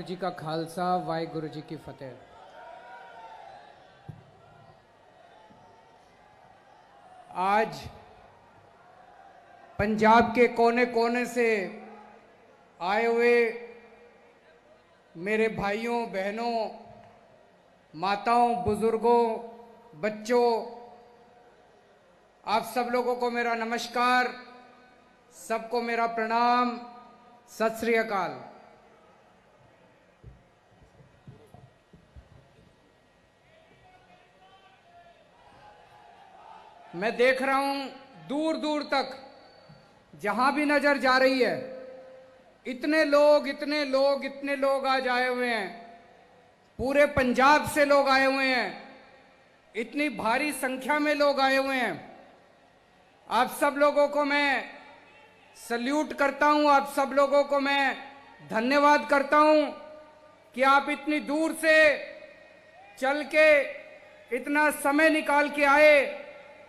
जी का खालसा, वाहिगुरु जी की फतेह। आज पंजाब के कोने कोने से आए हुए मेरे भाइयों बहनों, माताओं, बुजुर्गों, बच्चों, आप सब लोगों को मेरा नमस्कार, सबको मेरा प्रणाम, सत श्री अकाल। मैं देख रहा हूं दूर दूर तक जहां भी नजर जा रही है, इतने लोग आज आए हुए हैं। पूरे पंजाब से लोग आए हुए हैं, इतनी भारी संख्या में लोग आए हुए हैं। आप सब लोगों को मैं सल्यूट करता हूं, आप सब लोगों को मैं धन्यवाद करता हूं कि आप इतनी दूर से चल के इतना समय निकाल के आए,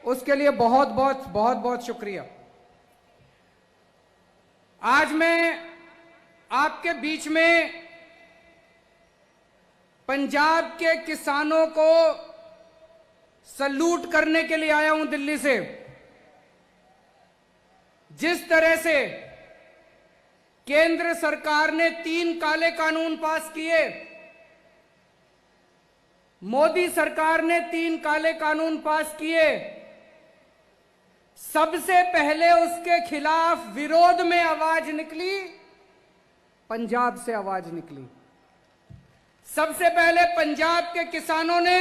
उसके लिए बहुत बहुत शुक्रिया। आज मैं आपके बीच में पंजाब के किसानों को सल्यूट करने के लिए आया हूं दिल्ली से। जिस तरह से केंद्र सरकार ने 3 काले कानून पास किए, मोदी सरकार ने 3 काले कानून पास किए, सबसे पहले उसके खिलाफ विरोध में आवाज निकली, पंजाब से आवाज निकली। सबसे पहले पंजाब के किसानों ने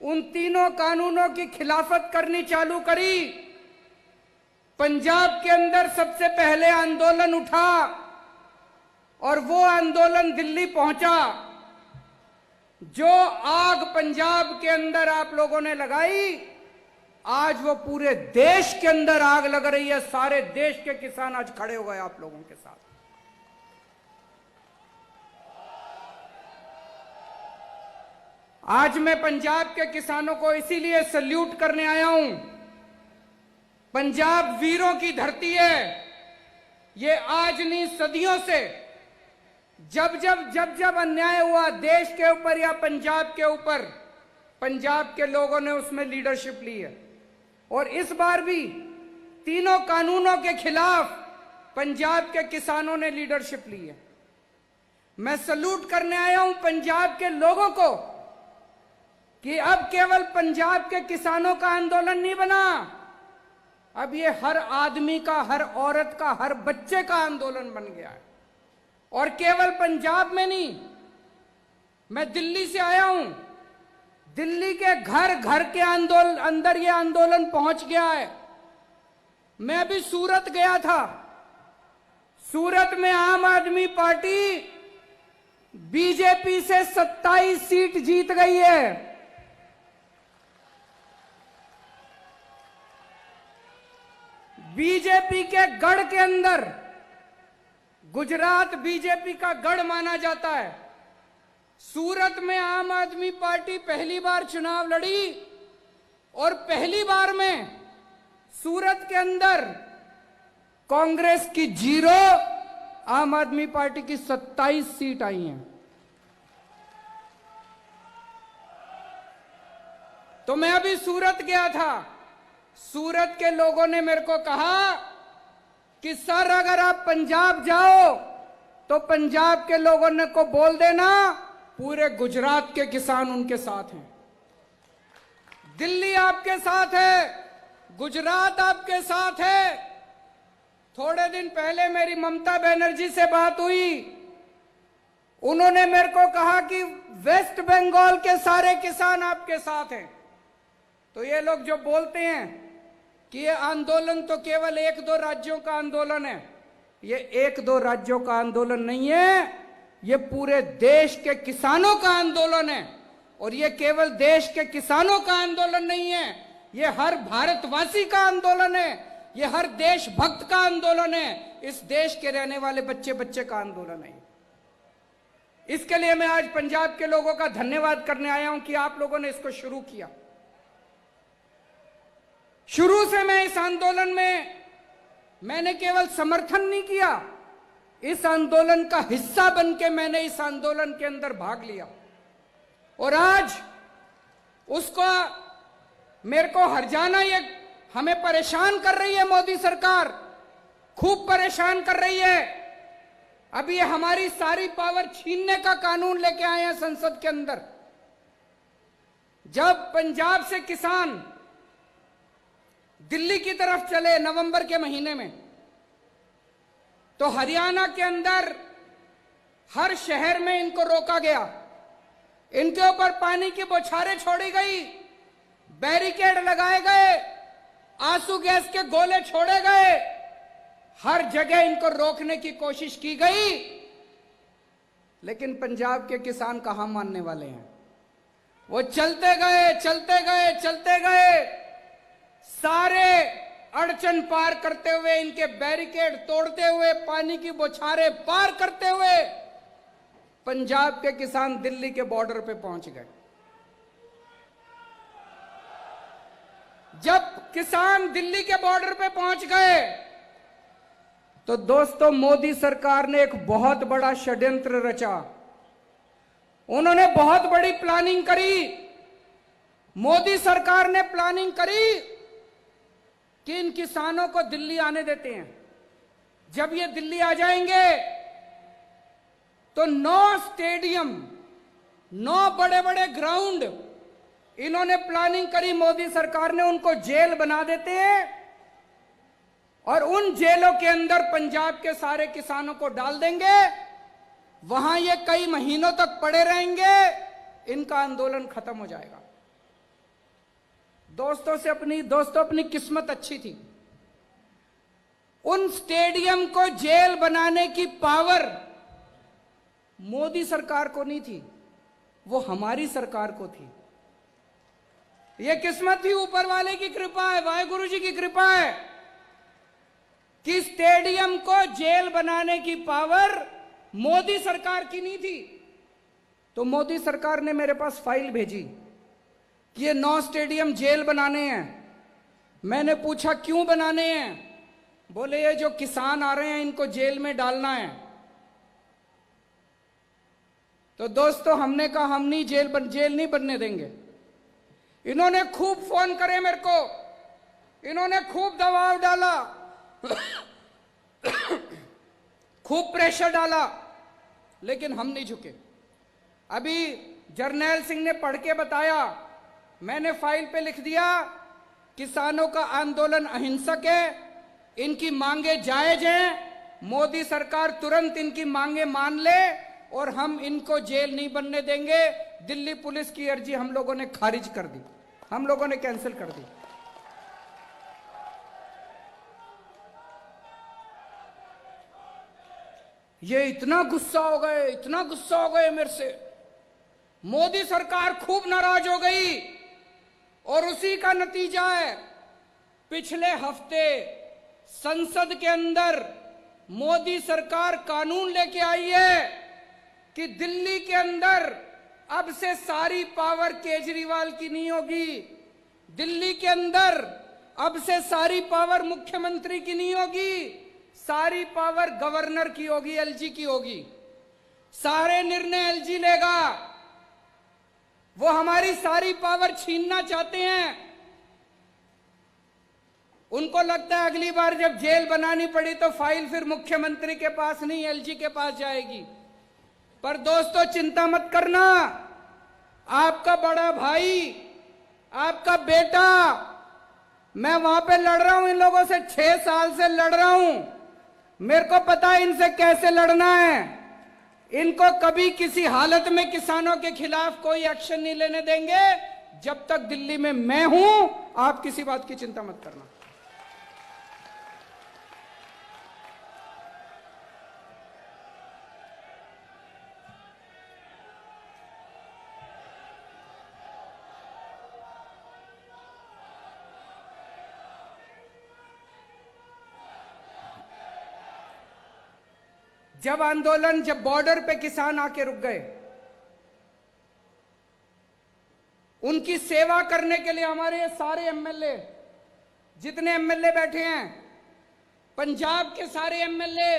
उन तीनों कानूनों की खिलाफत करनी चालू करी। पंजाब के अंदर सबसे पहले आंदोलन उठा और वो आंदोलन दिल्ली पहुंचा। जो आग पंजाब के अंदर आप लोगों ने लगाई, आज वो पूरे देश के अंदर आग लग रही है। सारे देश के किसान आज खड़े हो गए आप लोगों के साथ। आज मैं पंजाब के किसानों को इसीलिए सल्यूट करने आया हूं। पंजाब वीरों की धरती है। ये आज नहीं, सदियों से जब अन्याय हुआ देश के ऊपर या पंजाब के ऊपर, पंजाब के लोगों ने उसमें लीडरशिप ली है। और इस बार भी तीनों कानूनों के खिलाफ पंजाब के किसानों ने लीडरशिप ली है। मैं सल्यूट करने आया हूं पंजाब के लोगों को कि अब केवल पंजाब के किसानों का आंदोलन नहीं बना, अब ये हर आदमी का, हर औरत का, हर बच्चे का आंदोलन बन गया है। और केवल पंजाब में नहीं, मैं दिल्ली से आया हूं, दिल्ली के घर घर के अंदर ये आंदोलन पहुंच गया है। मैं भी सूरत गया था। सूरत में आम आदमी पार्टी बीजेपी से 27 सीट जीत गई है। बीजेपी के गढ़ के अंदर, गुजरात बीजेपी का गढ़ माना जाता है, सूरत में आम आदमी पार्टी पहली बार चुनाव लड़ी और पहली बार में सूरत के अंदर कांग्रेस की 0, आम आदमी पार्टी की 27 सीट आई हैं। तो मैं अभी सूरत गया था। सूरत के लोगों ने मेरे को कहा कि सर, अगर आप पंजाब जाओ तो पंजाब के लोगों ने को बोल देना पूरे गुजरात के किसान उनके साथ हैं। दिल्ली आपके साथ है, गुजरात आपके साथ है। थोड़े दिन पहले मेरी ममता बनर्जी से बात हुई। उन्होंने मेरे को कहा कि वेस्ट बंगाल के सारे किसान आपके साथ हैं। तो ये लोग जो बोलते हैं कि ये आंदोलन तो केवल 1-2 राज्यों का आंदोलन है, ये 1-2 राज्यों का आंदोलन नहीं है, ये पूरे देश के किसानों का आंदोलन है। और ये केवल देश के किसानों का आंदोलन नहीं है, ये हर भारतवासी का आंदोलन है, ये हर देशभक्त का आंदोलन है, इस देश के रहने वाले बच्चे बच्चे का आंदोलन है। इसके लिए मैं आज पंजाब के लोगों का धन्यवाद करने आया हूं कि आप लोगों ने इसको शुरू किया। शुरू से मैं इस आंदोलन में मैंने केवल समर्थन नहीं किया, इस आंदोलन का हिस्सा बनके मैंने इस आंदोलन के अंदर भाग लिया और आज उसको मेरे को हर जाना, ये हमें परेशान कर रही है मोदी सरकार, खूब परेशान कर रही है। अभी ये हमारी सारी पावर छीनने का कानून लेके आए हैं संसद के अंदर। जब पंजाब से किसान दिल्ली की तरफ चले नवंबर के महीने में, तो हरियाणा के अंदर हर शहर में इनको रोका गया, इनके ऊपर पानी की बौछारें छोड़ी गई, बैरिकेड लगाए गए, आंसू गैस के गोले छोड़े गए, हर जगह इनको रोकने की कोशिश की गई। लेकिन पंजाब के किसान कहां मानने वाले हैं? वो चलते गए चलते गए चलते गए, सारे अड़चन पार करते हुए, इनके बैरिकेड तोड़ते हुए, पानी की बौछारें पार करते हुए पंजाब के किसान दिल्ली के बॉर्डर पे पहुंच गए। जब किसान दिल्ली के बॉर्डर पे पहुंच गए तो दोस्तों मोदी सरकार ने एक बहुत बड़ा षड्यंत्र रचा। उन्होंने बहुत बड़ी प्लानिंग करी। मोदी सरकार ने प्लानिंग करी कि इन किसानों को दिल्ली आने देते हैं। जब ये दिल्ली आ जाएंगे तो 9 स्टेडियम, 9 बड़े बड़े ग्राउंड इन्होंने प्लानिंग करी, मोदी सरकार ने उनको जेल बना देते हैं और उन जेलों के अंदर पंजाब के सारे किसानों को डाल देंगे। वहां ये कई महीनों तक पड़े रहेंगे, इनका आंदोलन खत्म हो जाएगा। दोस्तों अपनी किस्मत अच्छी थी। उन स्टेडियम को जेल बनाने की पावर मोदी सरकार को नहीं थी, वो हमारी सरकार को थी। ये किस्मत थी, ऊपर वाले की कृपा है, वाहेगुरु जी की कृपा है कि स्टेडियम को जेल बनाने की पावर मोदी सरकार की नहीं थी। तो मोदी सरकार ने मेरे पास फाइल भेजी कि ये 9 स्टेडियम जेल बनाने हैं। मैंने पूछा क्यों बनाने हैं? बोले ये जो किसान आ रहे हैं इनको जेल में डालना है। तो दोस्तों हमने कहा हम नहीं जेल नहीं बनने देंगे। इन्होंने खूब फोन करे मेरे को, इन्होंने खूब दबाव डाला, खूब प्रेशर डाला, लेकिन हम नहीं झुके। अभी जर्नैल सिंह ने पढ़ के बताया, मैंने फाइल पे लिख दिया किसानों का आंदोलन अहिंसक है, इनकी मांगे जायज हैं, मोदी सरकार तुरंत इनकी मांगे मान ले और हम इनको जेल नहीं बनने देंगे। दिल्ली पुलिस की अर्जी हम लोगों ने खारिज कर दी, हम लोगों ने कैंसिल कर दी। ये इतना गुस्सा हो गए, इतना गुस्सा हो गए मेरे से, मोदी सरकार खूब नाराज हो गई और उसी का नतीजा है पिछले हफ्ते संसद के अंदर मोदी सरकार कानून लेके आई है कि दिल्ली के अंदर अब से सारी पावर केजरीवाल की नहीं होगी। दिल्ली के अंदर अब से सारी पावर मुख्यमंत्री की नहीं होगी, सारी पावर गवर्नर की होगी, एलजी की होगी। सारे निर्णय एलजी लेगा। वो हमारी सारी पावर छीनना चाहते हैं। उनको लगता है अगली बार जब जेल बनानी पड़ी तो फाइल फिर मुख्यमंत्री के पास नहीं एलजी के पास जाएगी। पर दोस्तों चिंता मत करना, आपका बड़ा भाई, आपका बेटा, मैं वहां पे लड़ रहा हूं इन लोगों से, 6 साल से लड़ रहा हूं। मेरे को पता है इनसे कैसे लड़ना है। इनको कभी किसी हालत में किसानों के खिलाफ कोई एक्शन नहीं लेने देंगे जब तक दिल्ली में मैं हूं। आप किसी बात की चिंता मत करना। जब बॉर्डर पे किसान आके रुक गए, उनकी सेवा करने के लिए हमारे ये सारे एमएलए, जितने एमएलए बैठे हैं, पंजाब के सारे एमएलए,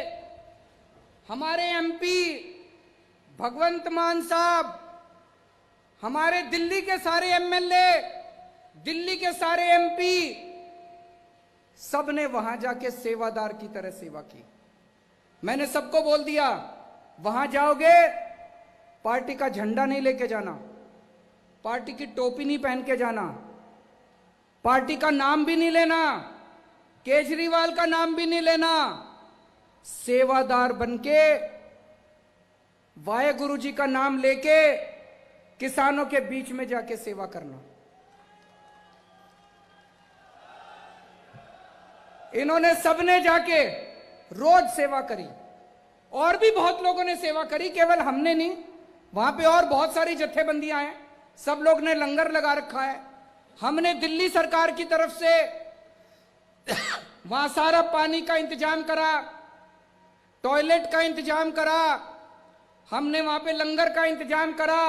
हमारे एमपी भगवंत मान साहब, हमारे दिल्ली के सारे एमएलए, दिल्ली के सारे एमपी, सबने वहां जाके सेवादार की तरह सेवा की। मैंने सबको बोल दिया, वहां जाओगे पार्टी का झंडा नहीं लेके जाना, पार्टी की टोपी नहीं पहन के जाना, पार्टी का नाम भी नहीं लेना, केजरीवाल का नाम भी नहीं लेना। सेवादार बनके वाहेगुरु जी का नाम लेके किसानों के बीच में जाके सेवा करना। इन्होंने सबने जाके रोज सेवा करी, और भी बहुत लोगों ने सेवा करी, केवल हमने नहीं। वहां पे और बहुत सारी जत्थेबंदियां हैं, सब लोग ने लंगर लगा रखा है। हमने दिल्ली सरकार की तरफ से वहां सारा पानी का इंतजाम करा, टॉयलेट का इंतजाम करा, हमने वहां पे लंगर का इंतजाम करा।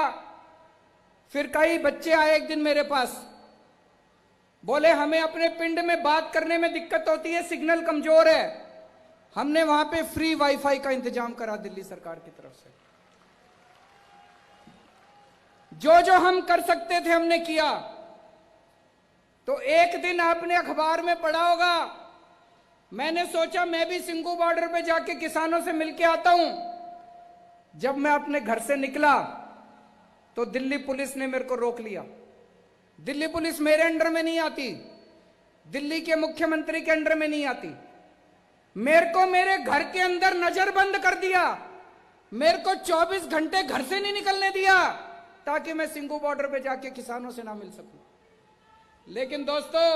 फिर कई बच्चे आए एक दिन मेरे पास, बोले हमें अपने पिंड में बात करने में दिक्कत होती है, सिग्नल कमजोर है। हमने वहां पे फ्री वाईफाई का इंतजाम करा दिल्ली सरकार की तरफ से। जो जो हम कर सकते थे हमने किया। तो एक दिन आपने अखबार में पढ़ा होगा, मैंने सोचा मैं भी सिंघू बॉर्डर पे जाके किसानों से मिलके आता हूं। जब मैं अपने घर से निकला तो दिल्ली पुलिस ने मेरे को रोक लिया। दिल्ली पुलिस मेरे अंडर में नहीं आती, दिल्ली के मुख्यमंत्री के अंडर में नहीं आती। मेरे को मेरे घर के अंदर नजरबंद कर दिया, मेरे को 24 घंटे घर से नहीं निकलने दिया, ताकि मैं सिंघू बॉर्डर पे जाके किसानों से ना मिल सकूं। लेकिन दोस्तों,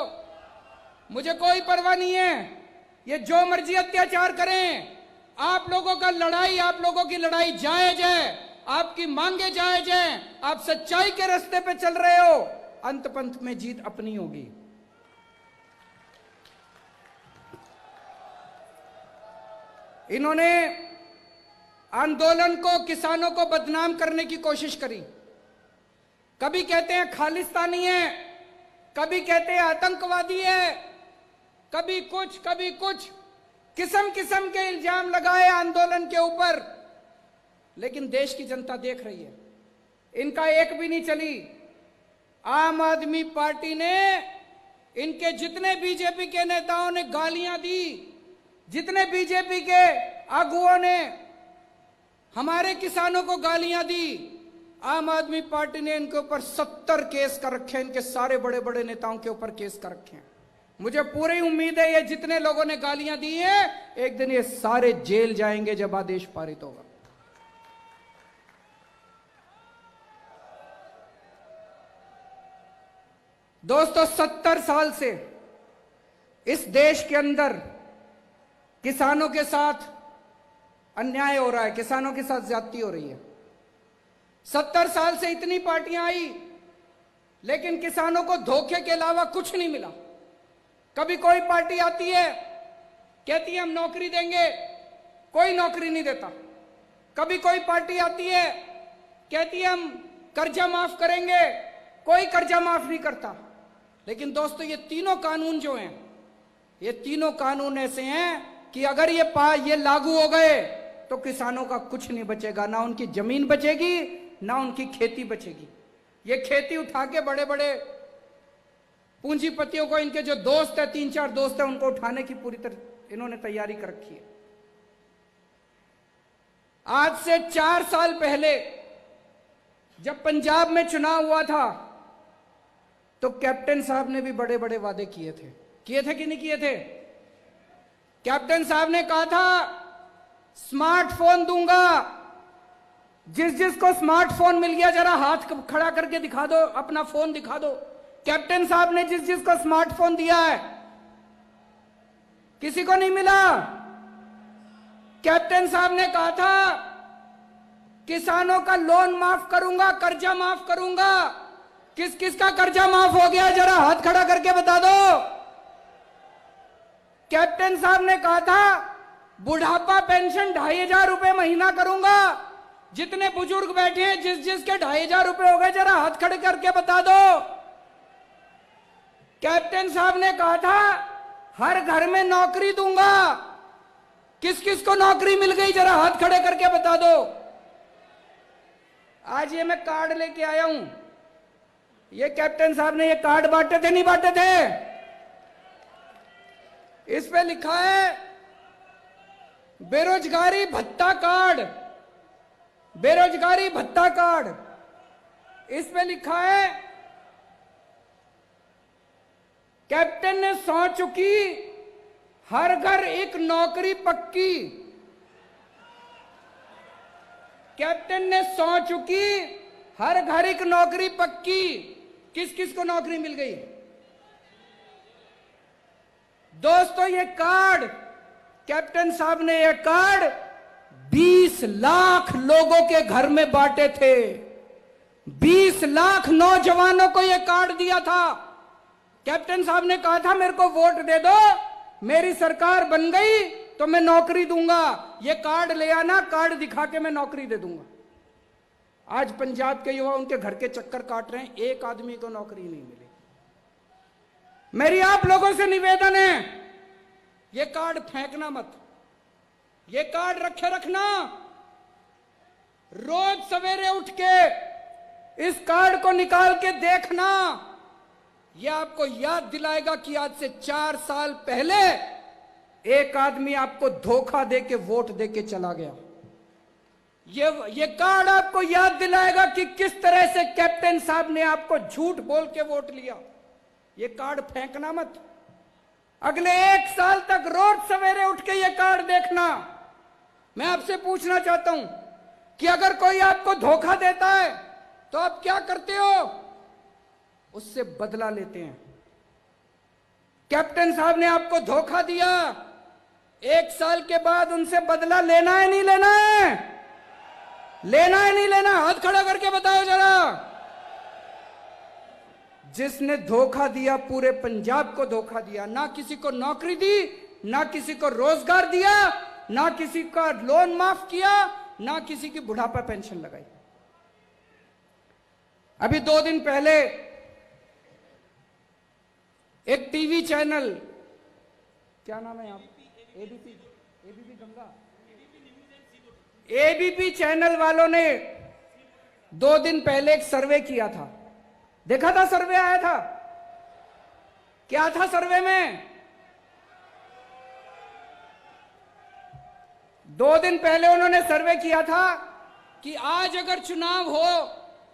मुझे कोई परवाह नहीं है, ये जो मर्जी अत्याचार करें, आप लोगों का लड़ाई, आप लोगों की लड़ाई जायज है, आपकी मांगे जायज हैं, आप सच्चाई के रास्ते पे चल रहे हो, अंत पंत में जीत अपनी होगी। इन्होंने आंदोलन को, किसानों को बदनाम करने की कोशिश करी। कभी कहते हैं खालिस्तानी है, कभी कहते हैं आतंकवादी है, कभी कुछ कभी कुछ, किस्म किस्म के इल्जाम लगाए आंदोलन के ऊपर। लेकिन देश की जनता देख रही है, इनका एक भी नहीं चली। आम आदमी पार्टी ने, इनके जितने बीजेपी के नेताओं ने गालियां दी, जितने बीजेपी के आगुओं ने हमारे किसानों को गालियां दी, आम आदमी पार्टी ने इनके ऊपर 70 केस कर रखे हैं, इनके सारे बड़े बड़े नेताओं के ऊपर केस कर रखे हैं। मुझे पूरी उम्मीद है ये जितने लोगों ने गालियां दी हैं, एक दिन ये सारे जेल जाएंगे जब आदेश पारित होगा। दोस्तों, 70 साल से इस देश के अंदर किसानों के साथ अन्याय हो रहा है, किसानों के साथ ज्यादती हो रही है। 70 साल से इतनी पार्टियां आई, लेकिन किसानों को धोखे के अलावा कुछ नहीं मिला। कभी कोई पार्टी आती है, कहती है हम नौकरी देंगे, कोई नौकरी नहीं देता। कभी कोई पार्टी आती है, कहती है हम कर्जा माफ करेंगे, कोई कर्जा माफ नहीं करता। लेकिन दोस्तों, ये तीनों कानून जो हैं, ये तीनों कानून ऐसे हैं कि अगर ये लागू हो गए तो किसानों का कुछ नहीं बचेगा, ना उनकी जमीन बचेगी, ना उनकी खेती बचेगी। ये खेती उठा के बड़े बड़े पूंजीपतियों को, इनके जो दोस्त है, 3-4 दोस्त है, उनको उठाने की पूरी तरह इन्होंने तैयारी कर रखी है। आज से 4 साल पहले जब पंजाब में चुनाव हुआ था, तो कैप्टन साहब ने भी बड़े बड़े वादे किए थे कि नहीं किए थे? कैप्टन साहब ने कहा था स्मार्टफोन दूंगा, जिस जिसको स्मार्टफोन मिल गया जरा हाथ खड़ा करके दिखा दो, अपना फोन दिखा दो। कैप्टन साहब ने जिस जिसको स्मार्टफोन दिया है, किसी को नहीं मिला। कैप्टन साहब ने कहा था किसानों का लोन माफ करूंगा, कर्जा माफ करूंगा। किस किस का कर्जा माफ हो गया, जरा हाथ खड़ा करके बता दो। कैप्टन साहब ने कहा था बुढ़ापा पेंशन 2500 रुपए महीना करूंगा। जितने बुजुर्ग बैठे हैं, जिस जिसके 2500 रुपए हो गए, जरा हाथ खड़े करके बता दो। कैप्टन साहब ने कहा था हर घर में नौकरी दूंगा। किस किस को नौकरी मिल गई, जरा हाथ खड़े करके बता दो। आज ये मैं कार्ड लेके आया हूं, ये कैप्टन साहब ने ये कार्ड बांटे थे, नहीं बांटे थे? इस पे लिखा है बेरोजगारी भत्ता कार्ड, बेरोजगारी भत्ता कार्ड। इस पे लिखा है कैप्टन ने सौं चुकी, हर घर एक नौकरी पक्की। कैप्टन ने सौं चुकी, हर घर एक नौकरी पक्की। किस किस को नौकरी मिल गई? दोस्तों ये कार्ड, कैप्टन साहब ने ये कार्ड 20 लाख लोगों के घर में बांटे थे। 20 लाख नौजवानों को ये कार्ड दिया था। कैप्टन साहब ने कहा था मेरे को वोट दे दो, मेरी सरकार बन गई तो मैं नौकरी दूंगा, ये कार्ड ले आना, कार्ड दिखा के मैं नौकरी दे दूंगा। आज पंजाब के युवा उनके घर के चक्कर काट रहे हैं, एक आदमी को नौकरी नहीं मिली। मेरी आप लोगों से निवेदन है, ये कार्ड फेंकना मत, ये कार्ड रखे रखना। रोज सवेरे उठ के इस कार्ड को निकाल के देखना, यह आपको याद दिलाएगा कि आज से 4 साल पहले एक आदमी आपको धोखा देके वोट देके चला गया। ये कार्ड आपको याद दिलाएगा कि किस तरह से कैप्टन साहब ने आपको झूठ बोल के वोट लिया। ये कार्ड फेंकना मत। अगले 1 साल तक रोज सवेरे उठ के ये कार्ड देखना। मैं आपसे पूछना चाहता हूं कि अगर कोई आपको धोखा देता है तो आप क्या करते हो? उससे बदला लेते हैं। कैप्टन साहब ने आपको धोखा दिया, 1 साल के बाद उनसे बदला लेना है नहीं लेना है? लेना है नहीं लेना? हाथ खड़ा करके बताओ जरा। जिसने धोखा दिया, पूरे पंजाब को धोखा दिया, ना किसी को नौकरी दी, ना किसी को रोजगार दिया, ना किसी का लोन माफ किया, ना किसी की बुढ़ापा पेंशन लगाई। अभी 2 दिन पहले एक टीवी चैनल, क्या नाम है आप? एबीपी गंगा, एबीपी चैनल वालों ने 2 दिन पहले एक सर्वे किया था। देखा था? सर्वे आया था। क्या था सर्वे में? 2 दिन पहले उन्होंने सर्वे किया था कि आज अगर चुनाव हो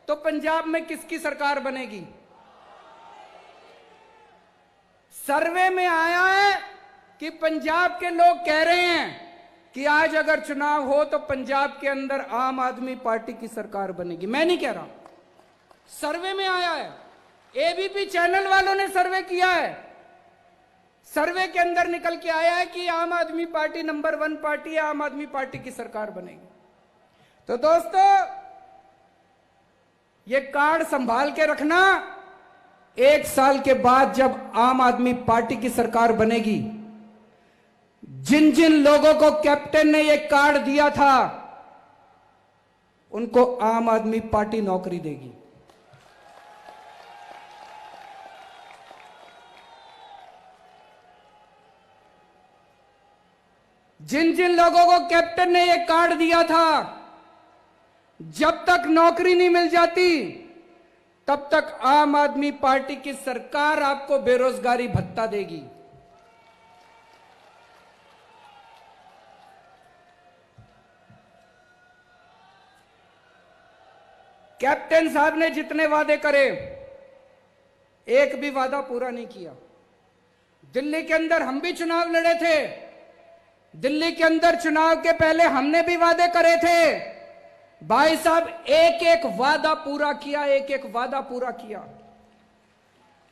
तो पंजाब में किसकी सरकार बनेगी। सर्वे में आया है कि पंजाब के लोग कह रहे हैं कि आज अगर चुनाव हो तो पंजाब के अंदर आम आदमी पार्टी की सरकार बनेगी। मैं नहीं कह रहा, सर्वे में आया है। एबीपी चैनल वालों ने सर्वे किया है। सर्वे के अंदर निकल के आया है कि आम आदमी पार्टी नंबर 1 पार्टी है, आम आदमी पार्टी की सरकार बनेगी। तो दोस्तों ये कार्ड संभाल के रखना। 1 साल के बाद जब आम आदमी पार्टी की सरकार बनेगी, जिन जिन लोगों को कैप्टन ने यह कार्ड दिया था उनको आम आदमी पार्टी नौकरी देगी। जिन जिन लोगों को कैप्टन ने यह कार्ड दिया था, जब तक नौकरी नहीं मिल जाती तब तक आम आदमी पार्टी की सरकार आपको बेरोजगारी भत्ता देगी। कैप्टन साहब ने जितने वादे करे, एक भी वादा पूरा नहीं किया। दिल्ली के अंदर हम भी चुनाव लड़े थे। दिल्ली के अंदर चुनाव के पहले हमने भी वादे करे थे। भाई साहब, एक एक वादा पूरा किया, एक एक वादा पूरा किया।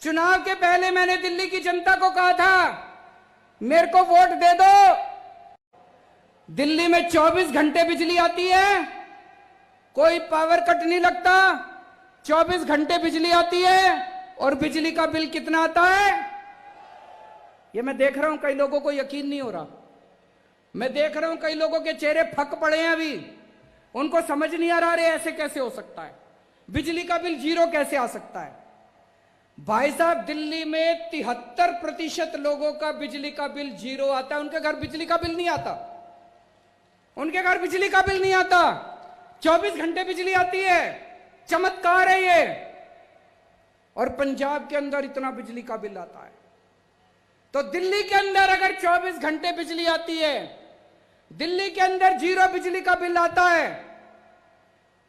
चुनाव के पहले मैंने दिल्ली की जनता को कहा था मेरे को वोट दे दो। दिल्ली में 24 घंटे बिजली आती है, कोई पावर कट नहीं लगता, 24 घंटे बिजली आती है। और बिजली का बिल कितना आता है? ये मैं देख रहा हूं कई लोगों को यकीन नहीं हो रहा। मैं देख रहा हूं कई लोगों के चेहरे फक पड़े हैं अभी, उनको समझ नहीं आ रहा रे ऐसे कैसे हो सकता है, बिजली का बिल 0 कैसे आ सकता है। भाई साहब, दिल्ली में 73% लोगों का बिजली का बिल 0 आता है, उनके घर बिजली का बिल नहीं आता। उनके घर बिजली का बिल नहीं आता, 24 घंटे बिजली आती है, चमत्कार है ये। और पंजाब के अंदर इतना बिजली का बिल आता है। तो दिल्ली के अंदर अगर 24 घंटे बिजली आती है, दिल्ली के अंदर 0 बिजली का बिल आता है,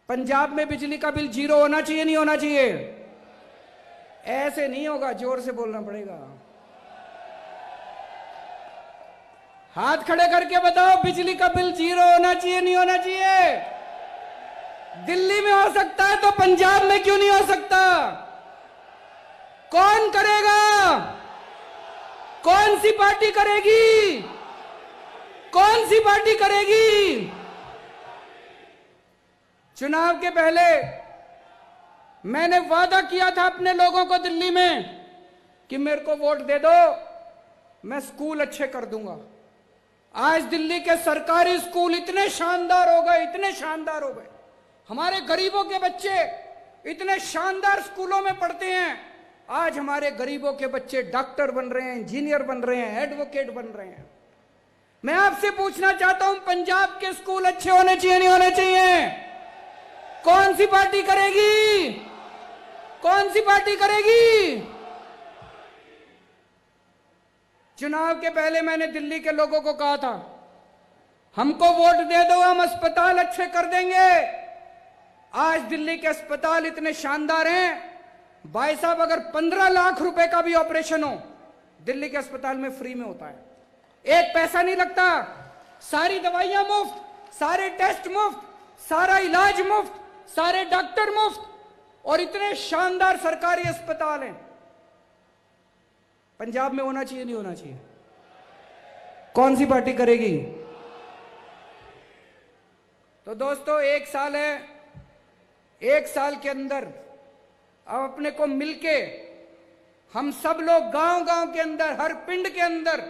पंजाब में बिजली का बिल 0 होना चाहिए, नहीं होना चाहिए? ऐसे नहीं होगा, जोर से बोलना पड़ेगा। हाथ खड़े करके बताओ, बिजली का बिल 0 होना चाहिए, नहीं होना चाहिए? दिल्ली में हो सकता है तो पंजाब में क्यों नहीं हो सकता? कौन करेगा? कौन सी पार्टी करेगी? कौन सी पार्टी करेगी? चुनाव के पहले मैंने वादा किया था अपने लोगों को दिल्ली में कि मेरे को वोट दे दो, मैं स्कूल अच्छे कर दूंगा। आज दिल्ली के सरकारी स्कूल इतने शानदार हो गए, इतने शानदार हो गए। हमारे गरीबों के बच्चे इतने शानदार स्कूलों में पढ़ते हैं। आज हमारे गरीबों के बच्चे डॉक्टर बन रहे हैं, इंजीनियर बन रहे हैं, एडवोकेट बन रहे हैं। मैं आपसे पूछना चाहता हूं, पंजाब के स्कूल अच्छे होने चाहिए, नहीं होने चाहिए? कौन सी पार्टी करेगी? कौन सी पार्टी करेगी? चुनाव के पहले मैंने दिल्ली के लोगों को कहा था, हमको वोट दे दो, हम अस्पताल अच्छे कर देंगे। आज दिल्ली के अस्पताल इतने शानदार हैं, भाई साहब, अगर 15 लाख रुपए का भी ऑपरेशन हो, दिल्ली के अस्पताल में फ्री में होता है, एक पैसा नहीं लगता, सारी दवाइयां मुफ्त, सारे टेस्ट मुफ्त, सारा इलाज मुफ्त, सारे डॉक्टर मुफ्त, और इतने शानदार सरकारी अस्पताल हैं। पंजाब में होना चाहिए, नहीं होना चाहिए? कौन सी पार्टी करेगी? तो दोस्तों, 1 साल है, 1 साल के अंदर अब अपने को मिलके हम सब लोग गांव-गांव के अंदर, हर पिंड के अंदर,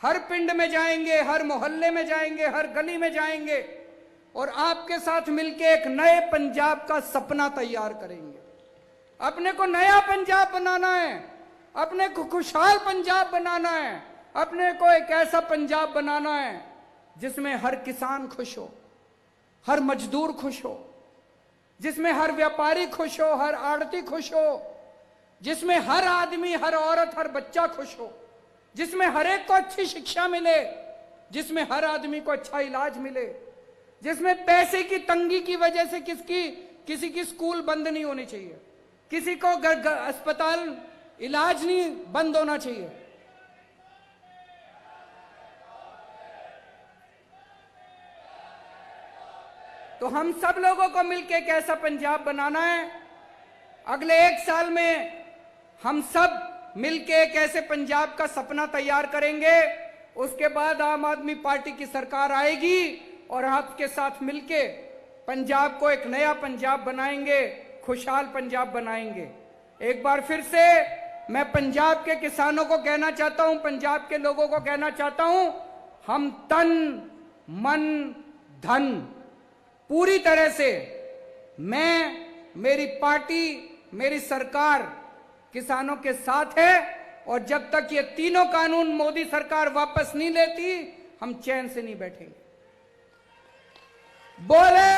हर पिंड में जाएंगे, हर मोहल्ले में जाएंगे, हर गली में जाएंगे और आपके साथ मिलके एक नए पंजाब का सपना तैयार करेंगे। अपने को नया पंजाब बनाना है, अपने को खुशहाल पंजाब बनाना है, अपने को एक ऐसा पंजाब बनाना है जिसमें हर किसान खुश हो, हर मजदूर खुश हो, जिसमें हर व्यापारी खुश हो, हर आड़ती खुश हो, जिसमें हर आदमी, हर औरत, हर बच्चा खुश हो, जिसमें हर एक को अच्छी शिक्षा मिले, जिसमें हर आदमी को अच्छा इलाज मिले, जिसमें पैसे की तंगी की वजह से किसी की स्कूल बंद नहीं होनी चाहिए, किसी को अस्पताल इलाज नहीं बंद होना चाहिए। तो हम सब लोगों को मिलकर एक ऐसा पंजाब बनाना है। अगले 1 साल में हम सब मिलकर एक ऐसे पंजाब का सपना तैयार करेंगे। उसके बाद आम आदमी पार्टी की सरकार आएगी और आपके साथ मिलके पंजाब को एक नया पंजाब बनाएंगे, खुशहाल पंजाब बनाएंगे। एक बार फिर से मैं पंजाब के किसानों को कहना चाहता हूं, पंजाब के लोगों को कहना चाहता हूं, हम तन मन धन पूरी तरह से, मैं, मेरी पार्टी, मेरी सरकार किसानों के साथ है। और जब तक ये तीनों कानून मोदी सरकार वापस नहीं लेती, हम चैन से नहीं बैठेंगे। बोले